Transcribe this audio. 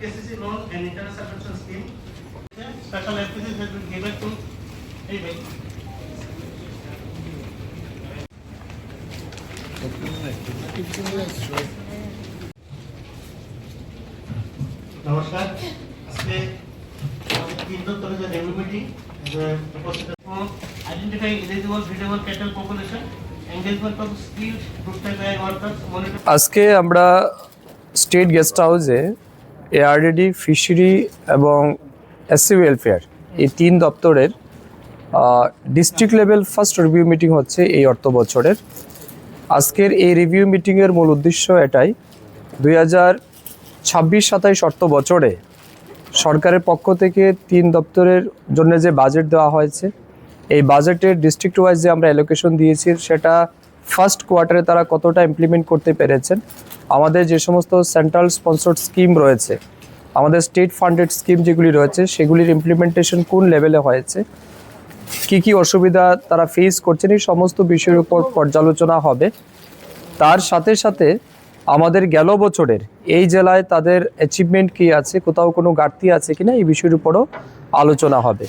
KCC loan and interest subvention scheme. Special emphasis has been given to নমস্কার আজকে আমাদের তিন দপ্তরে যে রেভিনিউ মিটিং উপস্থিত identify eligible breedable cattle population engagement of skilled group type workers monitor আজকে আমরা স্টেট গেস্ট হাউসে এআরডিডি ফিশারি এবং এসসি ওয়েলফেয়ার এই তিন দপ্তরের district level first review meeting হচ্ছে এই অর্থ বছরের। আজকের এই রিভিউ মিটিংয়ের মূল উদ্দেশ্য এটাই, 2026-27 অর্থ বছরে সরকারের পক্ষ থেকে তিন দপ্তরের জন্য যে বাজেট দেওয়া হয়েছে, এই বাজেটের ডিস্ট্রিক্ট ওয়াইজ যে আমরা অ্যালোকেশন দিয়েছি সেটা ফার্স্ট কোয়ার্টারে তারা কতটা ইমপ্লিমেন্ট করতে পেরেছেন, আমাদের যে সমস্ত সেন্ট্রাল স্পন্সর্ড স্কিম রয়েছে, আমাদের স্টেট ফান্ডেড স্কিম যেগুলি রয়েছে সেগুলির ইমপ্লিমেন্টেশন কোন লেভেলে হয়েছে, কি অসুবিধা তারা ফেস করছেন, এই সমস্ত বিষয়ের উপর পর্যালোচনা হবে। তার সাথে সাথে আমাদের গেল বছরের এই জেলায় তাদের অ্যাচিভমেন্ট কী আছে, কোথাও কোনো ঘাটতি আছে কিনা, এই বিষয়ের উপরও আলোচনা হবে।